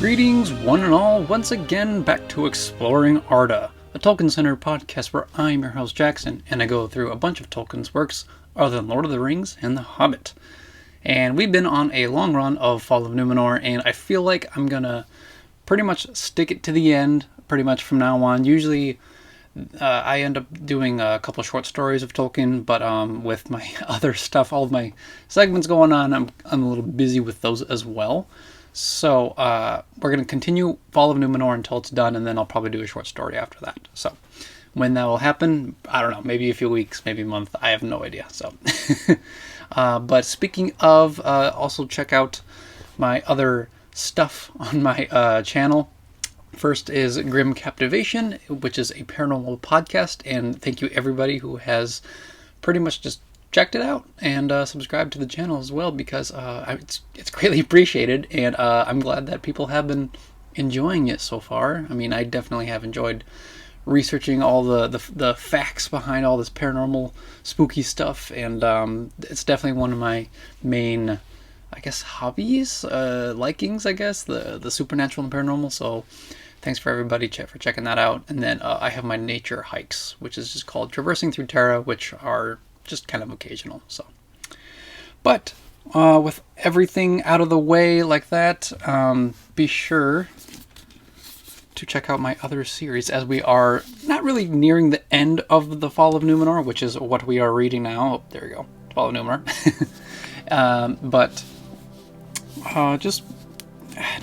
Greetings, one and all, once again back to Exploring Arda, a Tolkien-centered podcast where I'm your host Jackson, and I go through a bunch of Tolkien's works other than Lord of the Rings and The Hobbit. And we've been on a long run of Fall of Númenor, and I feel like I'm gonna pretty much stick it to the end, pretty much from now on. Usually, I end up doing a couple short stories of Tolkien, but with my other stuff, all of my segments going on, I'm a little busy with those as well. So we're going to continue Fall of Númenor until it's done, and then I'll probably do a short story after that. So when that will happen, I don't know, maybe a few weeks, maybe a month, I have no idea. So, but speaking of, also check out my other stuff on my channel. First is Grim Captivation, which is a paranormal podcast, and thank you everybody who has pretty much just checked it out and subscribed to the channel as well, because it's greatly appreciated, and I'm glad that people have been enjoying it so far. I mean, I definitely have enjoyed researching all the facts behind all this paranormal spooky stuff, and it's definitely one of my main, I guess, hobbies, likings, I guess, the supernatural and paranormal. So thanks for everybody for checking that out. And then I have my nature hikes, which is just called Traversing Through Terra, which are just kind of occasional. So, but with everything out of the way like that, be sure to check out my other series, as we are not really nearing the end of the Fall of Númenor, which is what we are reading now. Oh, there we go, Fall of Númenor. But just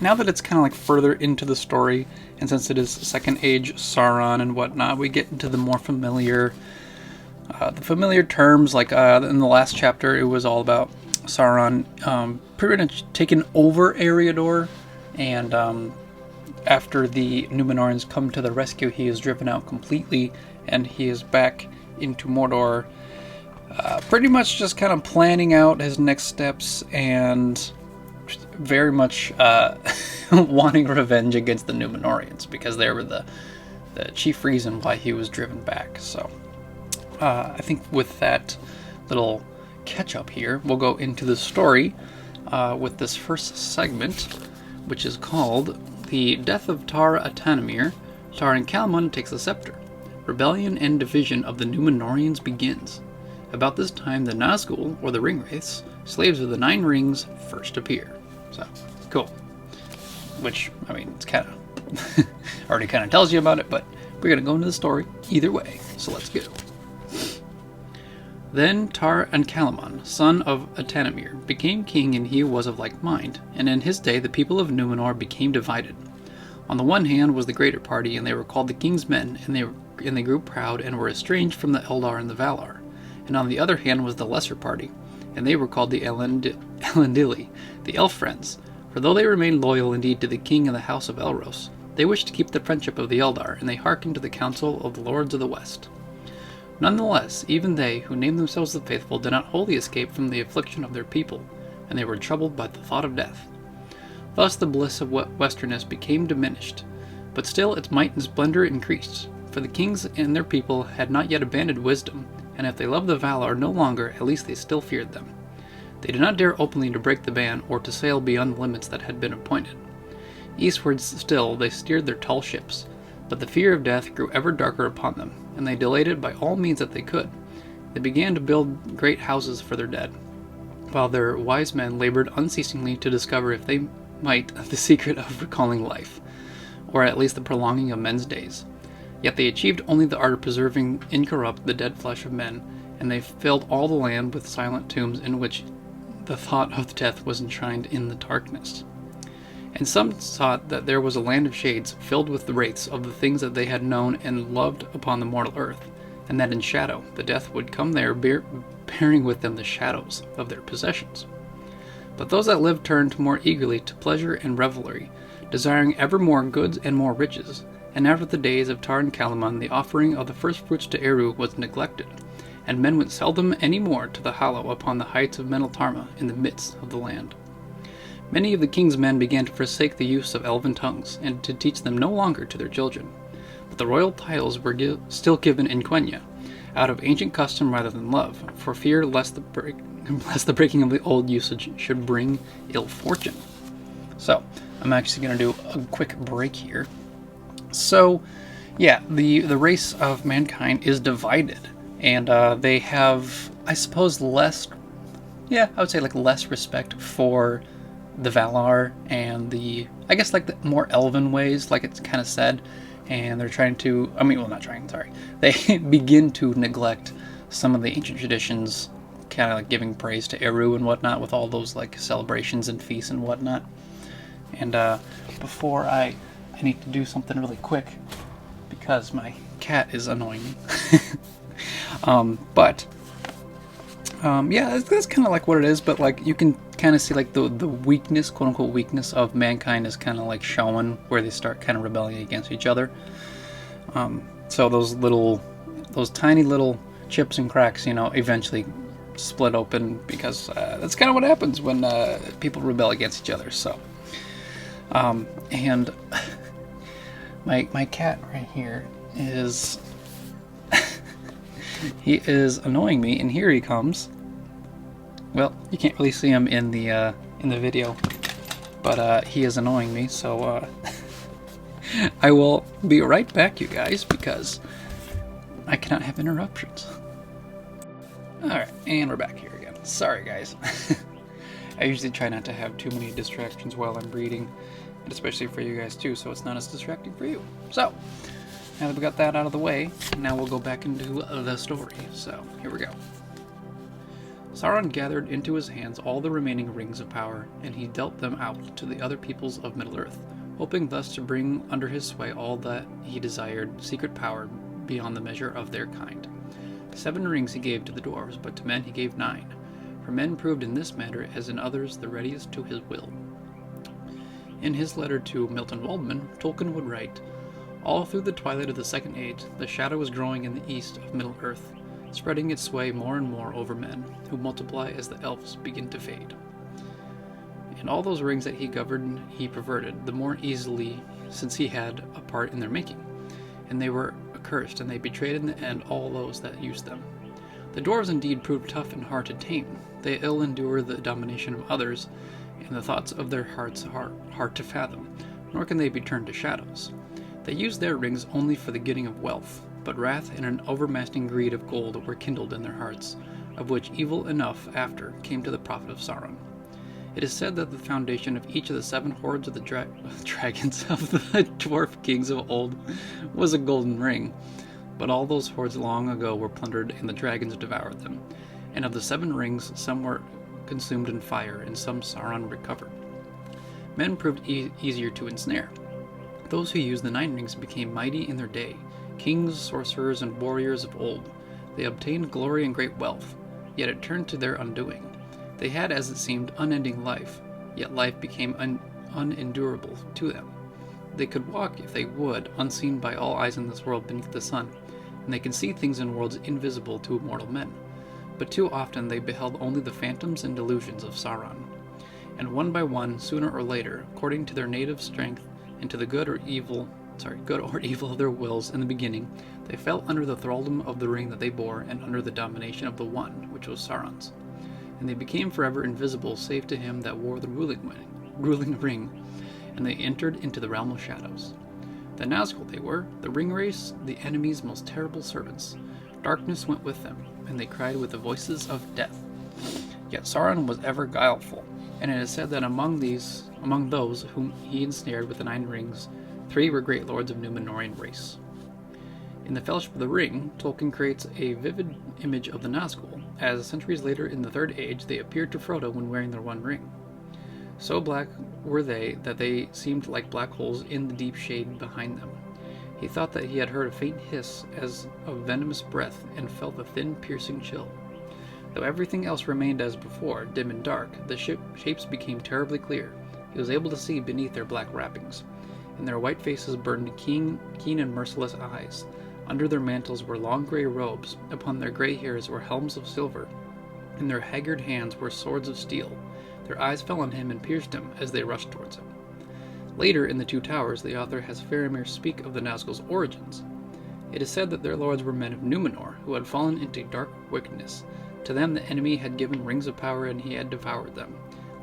now that it's kind of like further into the story, and since it is Second Age Sauron and whatnot, we get into the more familiar terms. Like in the last chapter, it was all about Sauron pretty much taking over Eriador, and after the Númenorians come to the rescue, he is driven out completely, and he is back into Mordor, pretty much just kind of planning out his next steps, and very much wanting revenge against the Númenorians, because they were the chief reason why he was driven back. So I think with that little catch-up here, we'll go into the story with this first segment, which is called The Death of Tar Atanamir. Tar and Calmon takes the scepter. Rebellion and division of the Númenorians begins. About this time, the Nazgul, or the Ringwraiths, slaves of the Nine Rings, first appear. So, cool. Which, I mean, it's kind of already kind of tells you about it, but we're going to go into the story either way. So let's go. Then Tar and Calamon, son of Atanamir, became king, and he was of like mind, and in his day the people of Númenor became divided. On the one hand was the greater party, and they were called the King's Men, and they grew proud and were estranged from the Eldar and the Valar. And on the other hand was the lesser party, and they were called the Elendili, the Elf Friends, for though they remained loyal indeed to the king and the house of Elros, they wished to keep the friendship of the Eldar, and they hearkened to the counsel of the Lords of the West. Nonetheless, even they, who named themselves the Faithful, did not wholly escape from the affliction of their people, and they were troubled by the thought of death. Thus the bliss of westernness became diminished, but still its might and splendor increased, for the kings and their people had not yet abandoned wisdom, and if they loved the Valar no longer, at least they still feared them. They did not dare openly to break the ban, or to sail beyond the limits that had been appointed. Eastwards still they steered their tall ships, but the fear of death grew ever darker upon them, and they delayed it by all means that they could. They began to build great houses for their dead, while their wise men labored unceasingly to discover, if they might, the secret of recalling life, or at least the prolonging of men's days. Yet they achieved only the art of preserving incorrupt the dead flesh of men, and they filled all the land with silent tombs in which the thought of death was enshrined in the darkness. And some thought that there was a land of shades filled with the wraiths of the things that they had known and loved upon the mortal earth, and that in shadow the death would come there bearing with them the shadows of their possessions. But those that lived turned more eagerly to pleasure and revelry, desiring ever more goods and more riches, and after the days of Tar and Calamon the offering of the first fruits to Eru was neglected, and men went seldom any more to the hollow upon the heights of Meneltarma in the midst of the land. Many of the king's men began to forsake the use of elven tongues, and to teach them no longer to their children. But the royal titles were still given in Quenya, out of ancient custom rather than love, for fear lest the breaking of the old usage should bring ill fortune. So, I'm actually going to do a quick break here. So, yeah, the race of mankind is divided, and they have, I suppose, less. Yeah, I would say like less respect for the Valar and the, I guess, like the more elven ways, like it's kind of said, and they're trying to. I mean, well, not trying. Sorry, they begin to neglect some of the ancient traditions, kind of like giving praise to Eru and whatnot, with all those like celebrations and feasts and whatnot. And before I need to do something really quick because my cat is annoying me. Yeah, that's kind of like what it is. But like you can kind of see like the weakness, quote unquote weakness of mankind is kind of like showing where they start kind of rebelling against each other. So those tiny little chips and cracks, eventually split open because that's kind of what happens when people rebel against each other. So. And my cat right here is he is annoying me, and here he comes. Well, you can't really see him in the video, but he is annoying me. So I will be right back, you guys, because I cannot have interruptions. All right, and we're back here again. Sorry, guys. I usually try not to have too many distractions while I'm reading, and especially for you guys too, so it's not as distracting for you. So, now that we got that out of the way, now we'll go back into the story. So, here we go. Sauron gathered into his hands all the remaining rings of power, and he dealt them out to the other peoples of Middle-earth, hoping thus to bring under his sway all that he desired, secret power beyond the measure of their kind. 7 rings he gave to the dwarves, but to men he gave 9. For men proved in this matter, as in others, the readiest to his will. In his letter to Milton Waldman, Tolkien would write, "All through the twilight of the Second Age, the shadow is growing in the east of Middle-earth, spreading its sway more and more over men, who multiply as the elves begin to fade. And all those rings that he governed he perverted, the more easily since he had a part in their making. And they were accursed, and they betrayed in the end all those that used them. The dwarves indeed proved tough and hard to tame. They ill endure the domination of others, and the thoughts of their hearts are hard to fathom, nor can they be turned to shadows. They used their rings only for the getting of wealth, but wrath and an overmastering greed of gold were kindled in their hearts, of which evil enough after came to the prophet of Sauron. It is said that the foundation of each of the 7 hordes of the dragons of the dwarf kings of old was a golden ring, but all those hordes long ago were plundered, and the dragons devoured them. And of the 7 rings, some were consumed in fire, and some Sauron recovered. Men proved easier to ensnare. Those who used the 9 rings became mighty in their day, kings, sorcerers, and warriors of old. They obtained glory and great wealth, yet it turned to their undoing. They had, as it seemed, unending life, yet life became unendurable to them. They could walk, if they would, unseen by all eyes in this world beneath the sun, and they could see things in worlds invisible to mortal men. But too often they beheld only the phantoms and delusions of Sauron. And one by one, sooner or later, according to their native strength and to the good or evil of their wills in the beginning, they fell under the thraldom of the ring that they bore, and under the domination of the one, which was Sauron's. And they became forever invisible, save to him that wore the ruling ring, and they entered into the realm of shadows. The Nazgul they were, the ring race, the enemy's most terrible servants. Darkness went with them, and they cried with the voices of death. Yet Sauron was ever guileful, and it is said that among those whom he ensnared with the 9 rings, 3 were great lords of Númenorian race. In the Fellowship of the Ring, Tolkien creates a vivid image of the Nazgul, as centuries later in the Third Age they appeared to Frodo when wearing their one ring. So black were they that they seemed like black holes in the deep shade behind them. He thought that he had heard a faint hiss as of venomous breath, and felt the thin, piercing chill. Though everything else remained as before, dim and dark, the shapes became terribly clear. He was able to see beneath their black wrappings. In their white faces burned keen and merciless eyes. Under their mantles were long gray robes. Upon their gray hairs were helms of silver. In their haggard hands were swords of steel. Their eyes fell on him and pierced him as they rushed towards him. Later, in the Two Towers, the author has Faramir speak of the Nazgul's origins. It is said that their lords were men of Númenor, who had fallen into dark wickedness. To them the enemy had given rings of power, and he had devoured them.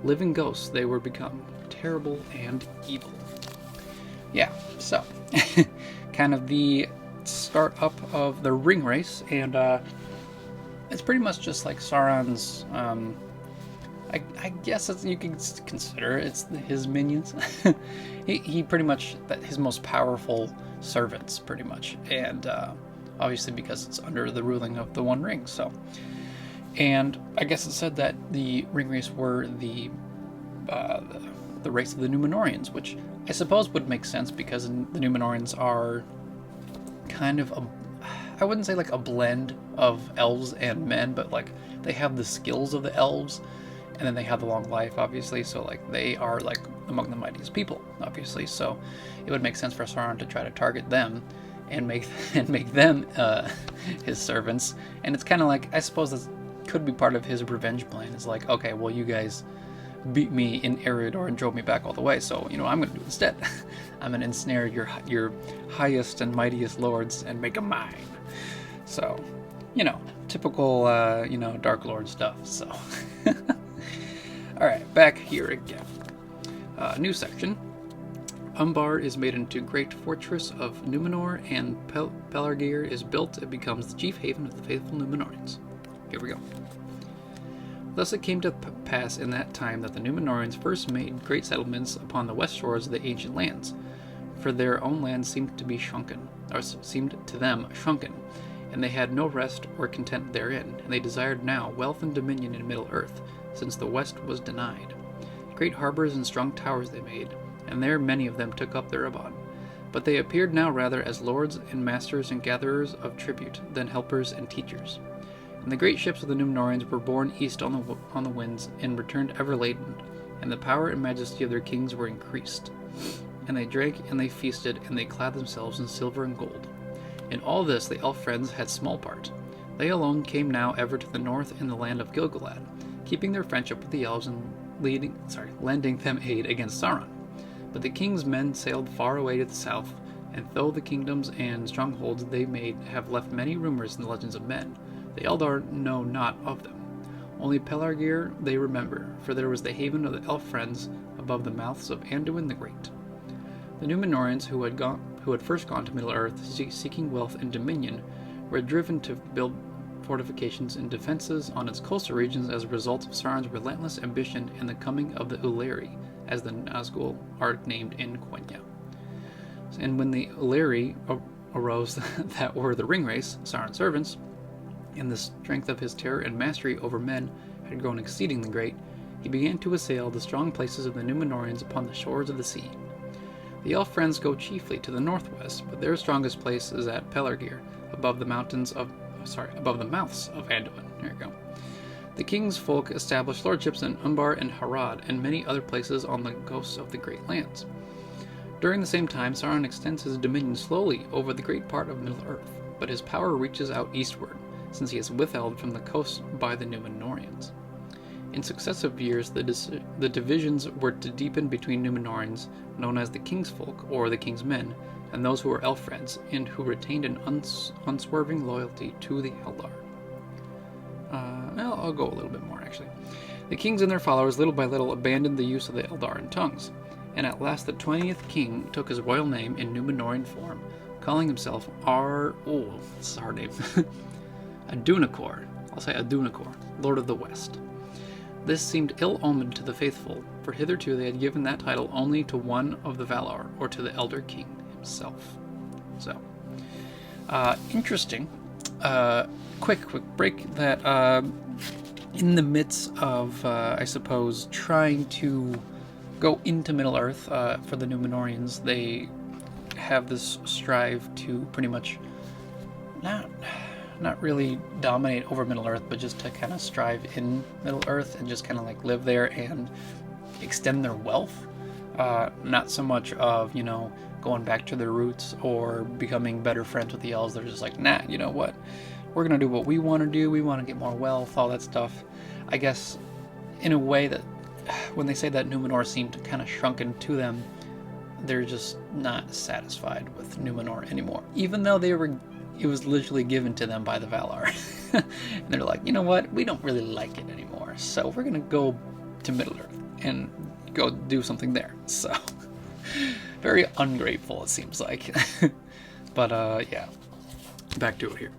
Living ghosts they were become. terrible and evil. Yeah, so kind of the start up of the ring race, and it's pretty much just like Sauron's. I guess you can consider it's his minions. he pretty much his most powerful servants, pretty much, and obviously because it's under the ruling of the One Ring. So, and I guess it said that the ring race were the race of the Númenóreans, which I suppose would make sense because the Númenóreans are kind of I wouldn't say like a blend of elves and men, but like they have the skills of the elves, and then they have the long life, obviously, so like they are like among the mightiest people, obviously, so it would make sense for Sauron to try to target them and make them his servants. And it's kind of like, I suppose this could be part of his revenge plan. It's like, okay, well, you guys beat me in Eriador and drove me back all the way, so you know what I'm going to do instead? I'm going to ensnare your highest and mightiest lords and make them mine. So, you know, typical Dark Lord stuff. So alright, back here again. New section. Umbar is made into great fortress of Númenor, and Pelargir is built. It becomes the chief haven of the faithful Númenorians. Here we go. Thus it came to pass in that time that the Númenorians first made great settlements upon the west shores of the ancient lands, for their own land seemed to them shrunken, and they had no rest or content therein, and they desired now wealth and dominion in Middle-earth, since the west was denied. Great harbors and strong towers they made, and there many of them took up their abode. But they appeared now rather as lords and masters and gatherers of tribute than helpers and teachers. And the great ships of the Númenóreans were borne east on the winds, and returned ever laden, and the power and majesty of their kings were increased. And they drank and they feasted, and they clad themselves in silver and gold. In all this the elf friends had small part. They alone came now ever to the north in the land of Gil-galad, keeping their friendship with the elves and lending them aid against Sauron. But the king's men sailed far away to the south, and though the kingdoms and strongholds they made have left many rumors in the legends of men, the Eldar know not of them. Only Pelargir they remember, for there was the haven of the elf friends above the mouths of Anduin the Great. The Númenóreans who had first gone to Middle-earth seeking wealth and dominion were driven to build fortifications and defenses on its coastal regions as a result of Sauron's relentless ambition and the coming of the Uleri, as the Nazgul are named in Quenya. And when the Uleri arose that were the ring race, Sauron's servants, and the strength of his terror and mastery over men had grown exceedingly great, he began to assail the strong places of the Númenóreans upon the shores of the sea. The elf friends go chiefly to the northwest, but their strongest place is at Pelargir, above the mouths of Anduin. There you go. The king's folk established lordships in Umbar and Harad, and many other places on the coasts of the Great Lands. During the same time, Sauron extends his dominion slowly over the great part of Middle-earth, but his power reaches out eastward, since he is withheld from the coast by the Númenóreans. In successive years, the divisions were to deepen between Númenóreans, known as the king's folk, or the king's men, and those who were elf friends, and who retained an unswerving loyalty to the Eldar. I'll go a little bit more, actually. The kings and their followers, little by little, abandoned the use of the Eldarin tongues, and at last the 20th king took his royal name in Númenórean form, calling himself this is a hard name, Adunacor. I'll say Adunacor, Lord of the West. This seemed ill-omened to the faithful, for hitherto they had given that title only to one of the Valar, or to the Elder King himself. So, interesting. Quick break that in the midst of, I suppose, trying to go into Middle-earth for the Númenóreans, they have this strive to pretty much not really dominate over Middle-earth, but just to kind of strive in Middle-earth and just kind of like live there and extend their wealth. Not so much of, going back to their roots or becoming better friends with the elves. They're just like, nah, you know what? We're going to do what we want to do. We want to get more wealth, all that stuff. I guess in a way that when they say that Númenor seemed kind of shrunken to them, they're just not satisfied with Númenor anymore. Even though it was literally given to them by the Valar. And they're like, you know what? We don't really like it anymore. So we're going to go to Middle-earth and go do something there. So, very ungrateful, it seems like. But, yeah. Back to it here.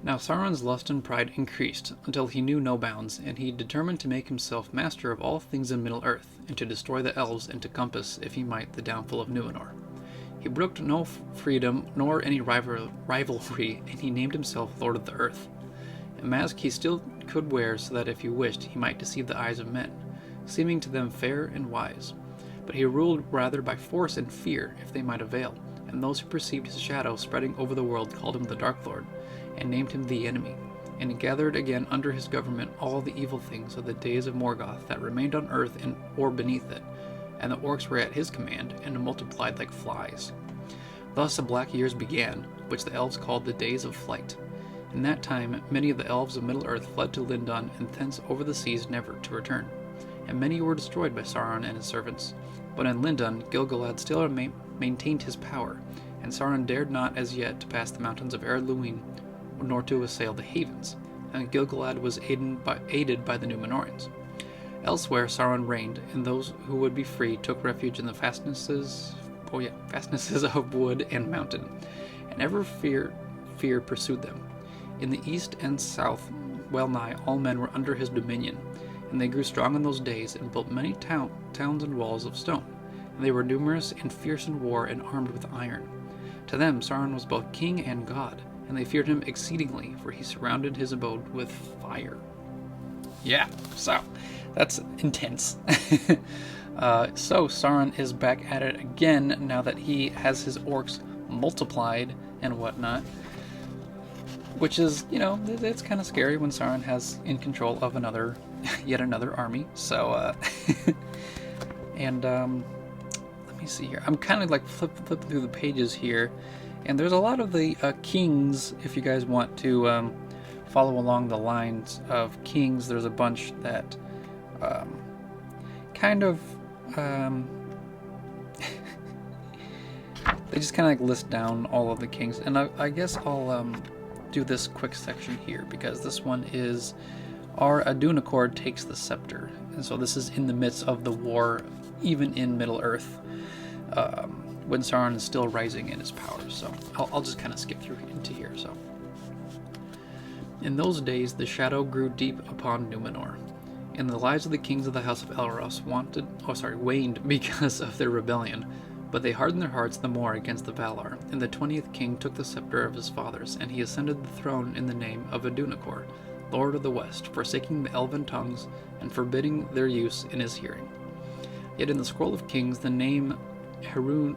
Now Sauron's lust and pride increased until he knew no bounds, and he determined to make himself master of all things in Middle-earth, and to destroy the elves, and to compass, if he might, the downfall of Númenor. He brooked no freedom nor any rivalry, and he named himself Lord of the Earth. A mask he still could wear, so that if he wished, he might deceive the eyes of men, seeming to them fair and wise. But he ruled rather by force and fear, if they might avail, and those who perceived his shadow spreading over the world called him the Dark Lord, and named him the Enemy. And he gathered again under his government all the evil things of the days of Morgoth that remained on earth and or beneath it, and the orcs were at his command, and multiplied like flies. Thus the black years began, which the elves called the Days of Flight. In that time many of the elves of Middle-earth fled to Lindon, and thence over the seas never to return. And many were destroyed by Sauron and his servants. But in Lindon Gil-galad still maintained his power, and Sauron dared not as yet to pass the mountains of Ered Luin, nor to assail the havens, and Gil-galad was aided by the Númenorians. Elsewhere Sauron reigned, and those who would be free took refuge in the fastnesses of wood and mountain, and ever fear pursued them. In the east and south well nigh all men were under his dominion, and they grew strong in those days, and built many towns and walls of stone, and they were numerous and fierce in war, and armed with iron. To them Sauron was both king and god, and they feared him exceedingly, for he surrounded his abode with fire. Yeah, so that's intense. So Sauron is back at it again now that he has his orcs multiplied and whatnot, which is, you know, it's kind of scary when Sauron has in control of yet another army. So, and let me see here. I'm kind of like flipping through the pages here, and there's a lot of the kings. If you guys want to follow along the lines of kings, there's a bunch that kind of they just kind of like list down all of the kings, and I guess I'll do this quick section here because this one is Arda takes the scepter, and so this is in the midst of the war, even in Middle-earth, when Sauron is still rising in his power. So I'll just kind of skip through into here. So in those days the shadow grew deep upon Númenor, and the lives of the kings of the house of Elros waned because of their rebellion. But they hardened their hearts the more against the Valar, and the 20th king took the scepter of his fathers, and he ascended the throne in the name of Adunacor, Lord of the West, forsaking the elven tongues and forbidding their use in his hearing. Yet in the scroll of kings the name Herunumen,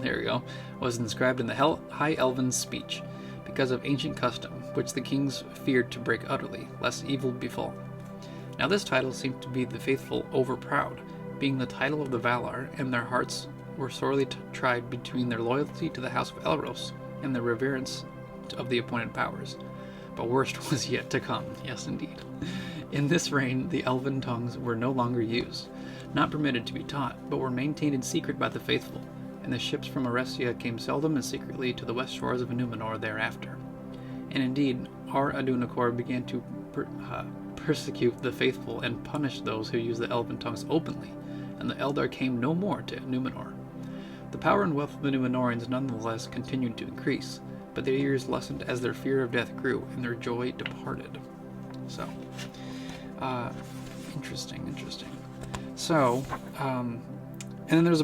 there you go, was inscribed in the high elven speech, because of ancient custom, which the kings feared to break utterly, lest evil befall. Now this title seemed to be the faithful overproud, being the title of the Valar, and their hearts were sorely tried between their loyalty to the house of Elros and their reverence of the appointed powers. But worst was yet to come, yes indeed. In this reign the elven tongues were no longer used, not permitted to be taught, but were maintained in secret by the faithful, and the ships from Erestia came seldom and secretly to the west shores of Númenor thereafter. And indeed, Adunacor began to persecute the faithful and punish those who used the elven tongues openly, and the Eldar came no more to Númenor. The power and wealth of the Númenorians nonetheless continued to increase, but their years lessened as their fear of death grew, and their joy departed. So, interesting. So, and then there's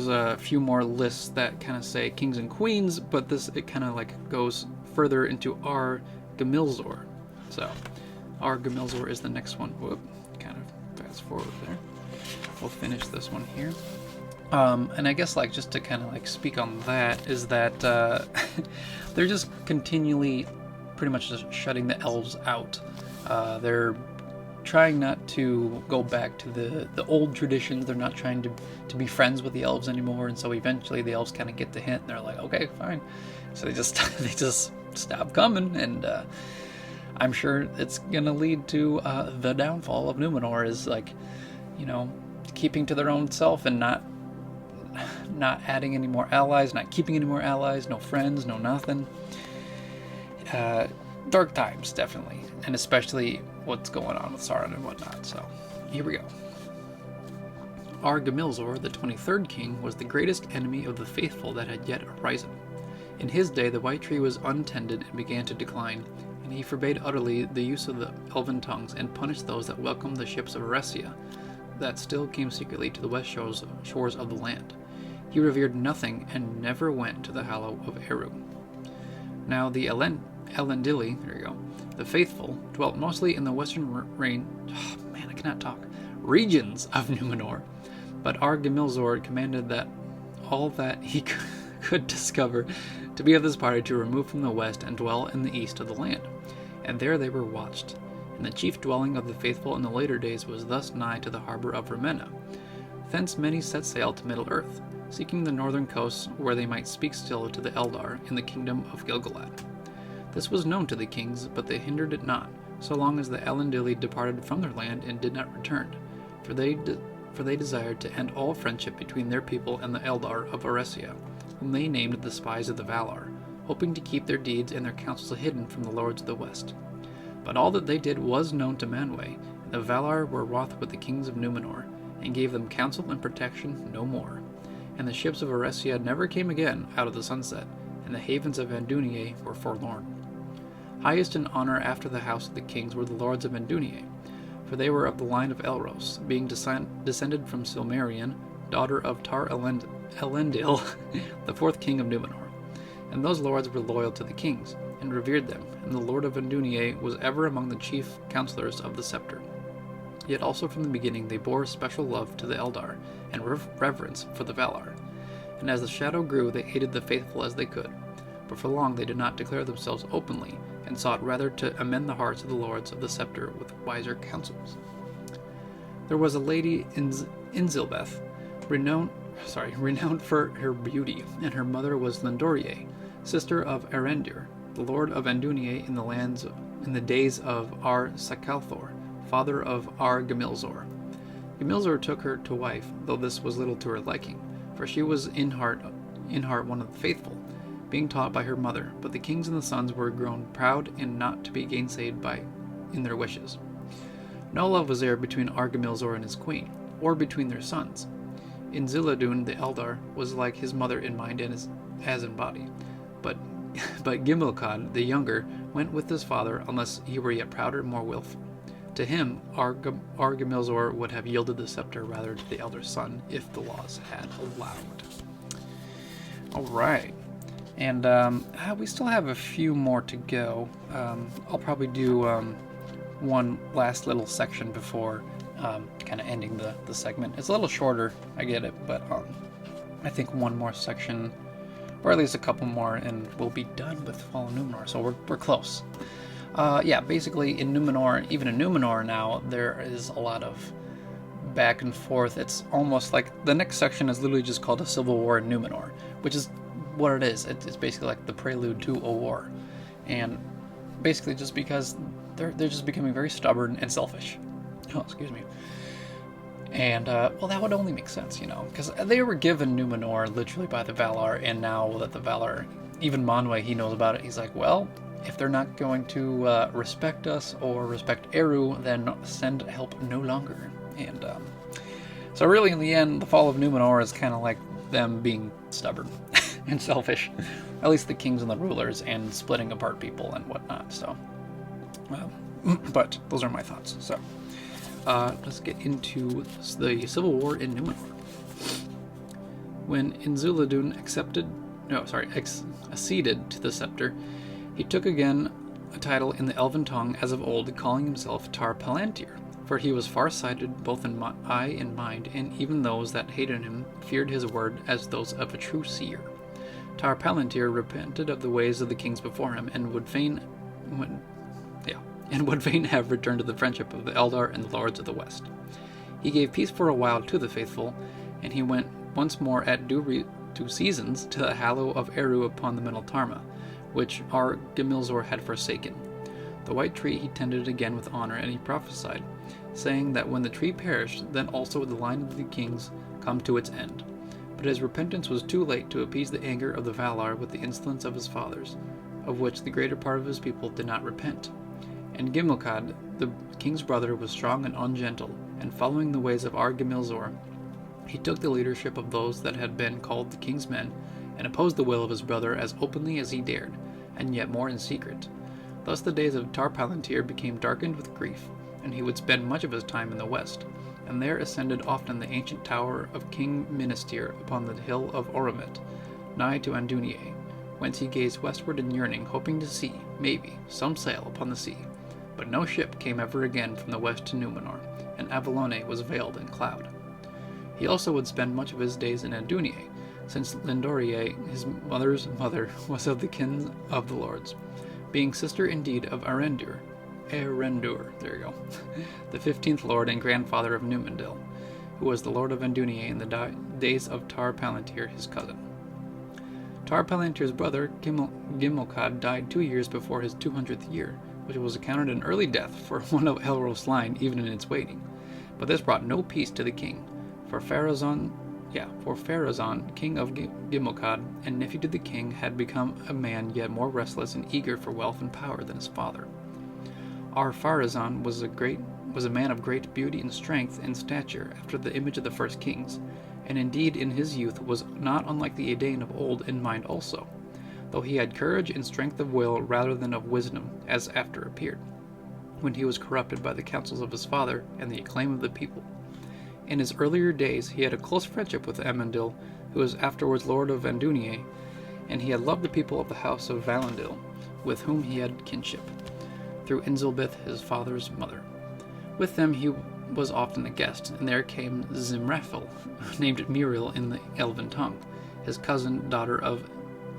a few more lists that kind of say kings and queens, but it kind of like goes further into Ar-Gamilzor. So, Ar-Gamilzor is the next one. Whoop, kind of fast forward there. We'll finish this one here. And I guess like just to kind of like speak on that is that they're just continually pretty much just shutting the elves out. They're trying not to go back to the old traditions. They're not trying to be friends with the elves anymore, and so eventually the elves kind of get the hint and they're like, okay, fine. So they just stop coming, and I'm sure it's gonna lead to the downfall of Númenor, is like, you know, keeping to their own self and not adding any more allies, not keeping any more allies, no friends, no nothing. Dark times, definitely, and especially what's going on with Sauron and whatnot. So here we go. Argamilzor, the 23rd king, was the greatest enemy of the faithful that had yet arisen. In his day the White Tree was untended and began to decline, and he forbade utterly the use of the elven tongues and punished those that welcomed the ships of Eresia that still came secretly to the west shores of the land. He revered nothing and never went to the Hollow of Eru. Now the Elendili, the faithful, dwelt mostly in the western regions of Númenor, but Argamilzor commanded that all that he could discover to be of this party to remove from the west and dwell in the east of the land, and there they were watched. And the chief dwelling of the faithful in the later days was thus nigh to the harbor of Ravenna. Thence many set sail to Middle-earth, seeking the northern coasts where they might speak still to the Eldar in the kingdom of Gilgalad. This was known to the kings, but they hindered it not, so long as the Elendili departed from their land and did not return, for they desired to end all friendship between their people and the Eldar of Eresia, whom they named the spies of the Valar, hoping to keep their deeds and their counsels hidden from the lords of the west. But all that they did was known to Manwë, and the Valar were wroth with the kings of Númenor, and gave them counsel and protection no more. And the ships of Eresia never came again out of the sunset, and the havens of Andunier were forlorn. Highest in honor after the house of the kings were the lords of Andunier, for they were of the line of Elros, being descended from Silmarion, daughter of Tar Elendil, the fourth king of Númenor. And those lords were loyal to the kings, and revered them, and the lord of Andunier was ever among the chief counselors of the scepter. Yet also from the beginning they bore special love to the Eldar, and reverence for the Valar. And as the shadow grew, they aided the faithful as they could. But for long they did not declare themselves openly, and sought rather to amend the hearts of the lords of the scepter with wiser counsels. There was a lady in Inzilbeth, renowned for her beauty, and her mother was Lendorie, sister of Erendir, the lord of Andunier in the days of Ar-Sakalthor, father of Argamilzor. Gamilzor took her to wife, though this was little to her liking, for she was in heart one of the faithful, being taught by her mother, but the kings and the sons were grown proud and not to be gainsaid in their wishes. No love was there between Argamilzor and his queen, or between their sons. Inziladun the Eldar was like his mother in mind and as in body, but Gimilcad the younger went with his father unless he were yet prouder and more willful. To him, Argamilzor would have yielded the scepter rather to the elder son if the laws had allowed. All right. And we still have a few more to go. I'll probably do one last little section before kind of ending the segment. It's a little shorter, I get it, but I think one more section, or at least a couple more, and we'll be done with Fall of Númenor, so we're close. Basically in Númenor, even in Númenor now, there is a lot of back and forth. It's almost like the next section is literally just called a civil war in Númenor, which is what it is. It's basically like the prelude to a war, and basically just because they're just becoming very stubborn and selfish. Oh, excuse me. And well, that would only make sense, because they were given Númenor literally by the Valar, and now that the Valar, even Manwë, he knows about it. He's like, well, if they're not going to respect us or respect Eru, then send help no longer. And so really, in the end, the fall of Númenor is kind of like them being stubborn and selfish, at least the kings and the rulers, and splitting apart people and whatnot. So, but those are my thoughts. So, let's get into the civil war in Númenor. When Inziladun acceded to the scepter, he took again a title in the elven tongue as of old, calling himself Tar Palantir, for he was far-sighted both in eye and mind, and even those that hated him feared his word as those of a true seer. Tar Palantir repented of the ways of the kings before him, and would fain have returned to the friendship of the Eldar and the lords of the west. He gave peace for a while to the faithful, and he went once more at due seasons to the Hollow of Eru upon the Middle Tarma, which Argamilzor had forsaken. The white tree he tended again with honor, and he prophesied, saying that when the tree perished, then also would the line of the kings come to its end. But his repentance was too late to appease the anger of the Valar with the insolence of his fathers, of which the greater part of his people did not repent. And Gimilcad, the king's brother, was strong and ungentle, and following the ways of Argimilzor, he took the leadership of those that had been called the king's men, and opposed the will of his brother as openly as he dared, and yet more in secret. Thus the days of Tar-Palantir became darkened with grief, and he would spend much of his time in the west, and there ascended often the ancient tower of King Ministir upon the hill of Oromet, nigh to Andunier, whence he gazed westward in yearning, hoping to see, maybe, some sail upon the sea. But no ship came ever again from the west to Númenor, and Avalone was veiled in cloud. He also would spend much of his days in Andunier, since Lindorier, his mother's mother, was of the kin of the lords, being sister indeed of Erendur, there you go, the 15th lord and grandfather of Númendil, who was the lord of Andunier in the days of Tar-Palantir, his cousin. Tar-Palantir's brother, Gimmelkad, died 2 years before his 200th year, which was accounted an early death for one of Elros's line, even in its waiting. But this brought no peace to the king, for Pharazôn, king of Gimmelkad, and nephew to the king, had become a man yet more restless and eager for wealth and power than his father. Our Pharazôn was a man of great beauty and strength and stature, after the image of the first kings, and indeed in his youth was not unlike the Edain of old in mind also, though he had courage and strength of will rather than of wisdom, as after appeared, when he was corrupted by the counsels of his father and the acclaim of the people. In his earlier days he had a close friendship with Amandil, who was afterwards lord of Andunier, and he had loved the people of the house of Valandil, with whom he had kinship, through Inzilbith his father's mother. With them he was often a guest, and there came Zimrafil, named Muriel in the Elven tongue, his cousin, daughter of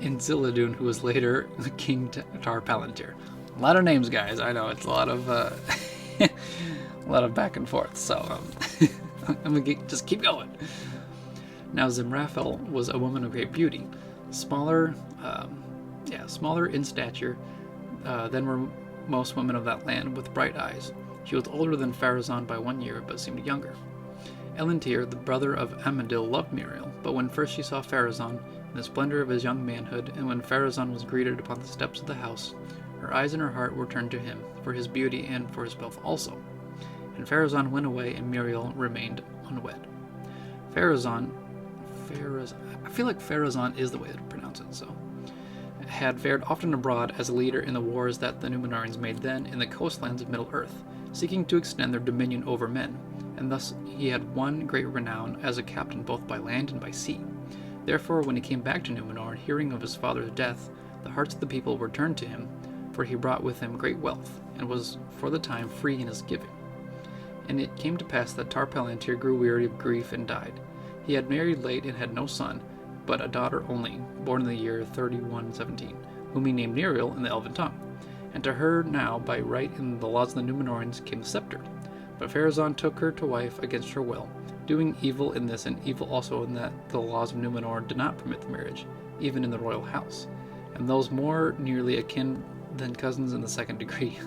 Inzilidun, who was later King Tar-Palantir. A lot of names, guys. I know it's a lot of a lot of back and forth. So I'm gonna just keep going. Now Zimrafil was a woman of great beauty, smaller in stature than were most women of that land, with bright eyes. She was older than Pharazôn by 1 year, but seemed younger. Elentir, the brother of Amandil, loved Muriel, but when first she saw Pharazôn, in the splendor of his young manhood, and when Pharazôn was greeted upon the steps of the house, her eyes and her heart were turned to him, for his beauty and for his wealth also. And Pharazôn went away, and Muriel remained unwed. I feel like Pharazôn is the way to pronounce it, so, had fared often abroad as a leader in the wars that the Númenorians made then in the coastlands of Middle-earth, seeking to extend their dominion over men, and thus he had won great renown as a captain both by land and by sea. Therefore, when he came back to Númenor, hearing of his father's death, the hearts of the people were turned to him, for he brought with him great wealth, and was for the time free in his giving. And it came to pass that Tar-Palantir grew weary of grief and died. He had married late and had no son, but a daughter only, born in the year 3117, whom he named Muriel in the Elven tongue. And to her now, by right in the laws of the Númenorians, came the scepter. But Pharazôn took her to wife against her will, doing evil in this and evil also in that the laws of Númenor did not permit the marriage, even in the royal house, and those more nearly akin than cousins in the second degree.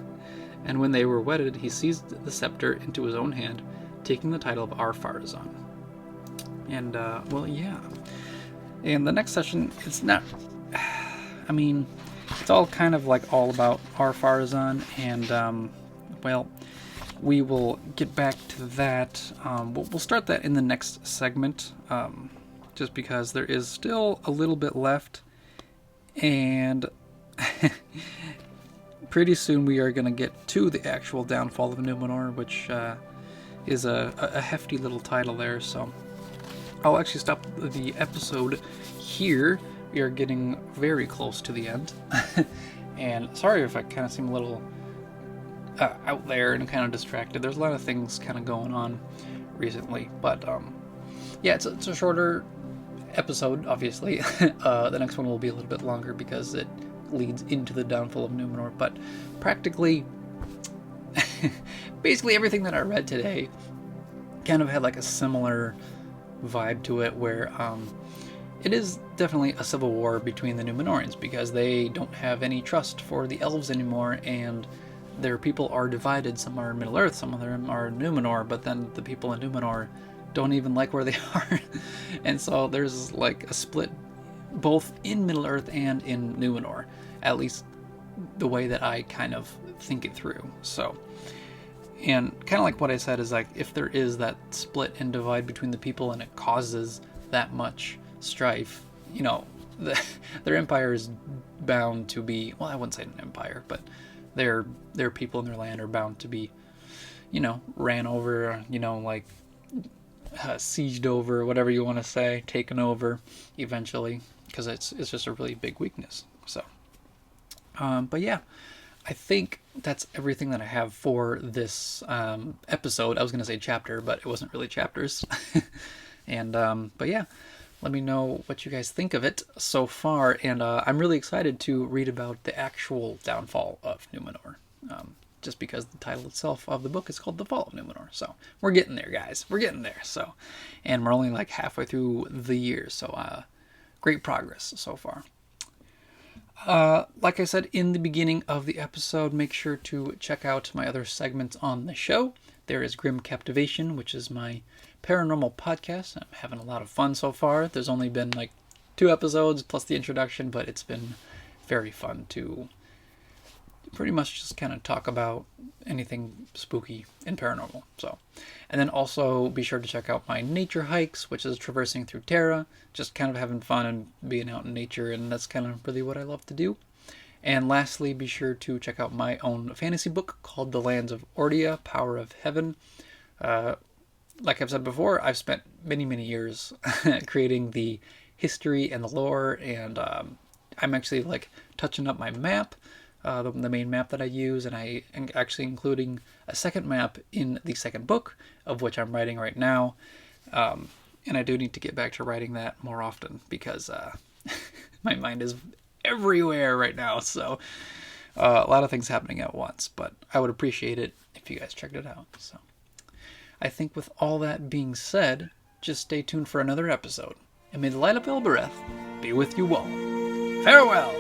And when they were wedded, he seized the scepter into his own hand, taking the title of Our Pharazôn. And, And the next session, it's not, it's all kind of like all about Our Pharazôn, and, we will get back to that. We'll start that in the next segment, just because there is still a little bit left, and pretty soon we are going to get to the actual downfall of Númenor, which is a hefty little title there, so I'll actually stop the episode here. We are getting very close to the end, and sorry if I kind of seem a little out there and kind of distracted. There's a lot of things kind of going on recently, but it's a shorter episode, obviously. The next one will be a little bit longer because it leads into the downfall of Númenor, but practically basically everything that I read today kind of had like a similar vibe to it, where it is definitely a civil war between the Númenorians because they don't have any trust for the elves anymore, and their people are divided. Some are in Middle-earth, some of them are in Númenor, but then the people in Númenor don't even like where they are. And so there's like a split both in Middle-earth and in Númenor, at least the way that I kind of think it through. So, And kind of like what I said is like, if there is that split and divide between the people and it causes that much strife, you know, their empire is bound to be, well, I wouldn't say an empire, but their people in their land are bound to be, you know, ran over, you know, like sieged over, whatever you want to say, taken over eventually, because it's just a really big weakness. So, but yeah, I think that's everything that I have for this episode. I was going to say chapter, but it wasn't really chapters. And but yeah, let me know what you guys think of it so far. And I'm really excited to read about the actual downfall of Númenor. Just because the title itself of the book is called The Fall of Númenor. So we're getting there, guys. We're getting there. So, and we're only like halfway through the year. So great progress so far. Like I said in the beginning of the episode, make sure to check out my other segments on the show. There is Grim Captivation, which is my paranormal podcast. I'm having a lot of fun so far. There's only been like 2 episodes plus the introduction, but it's been very fun to pretty much just kind of talk about anything spooky and paranormal. So, and then also be sure to check out my nature hikes, which is traversing through Terra, just kind of having fun and being out in nature, and that's kind of really what I love to do. And lastly, be sure to check out my own fantasy book called The Lands of Ordia, Power of Heaven. Like I've said before, I've spent many years creating the history and the lore, and I'm actually like touching up my map, the main map that I use, and I am actually including a second map in the second book, of which I'm writing right now. And I do need to get back to writing that more often, because my mind is everywhere right now. So a lot of things happening at once, but I would appreciate it if you guys checked it out. So I think with all that being said, just stay tuned for another episode, and may the light of Elbereth be with you all. Farewell!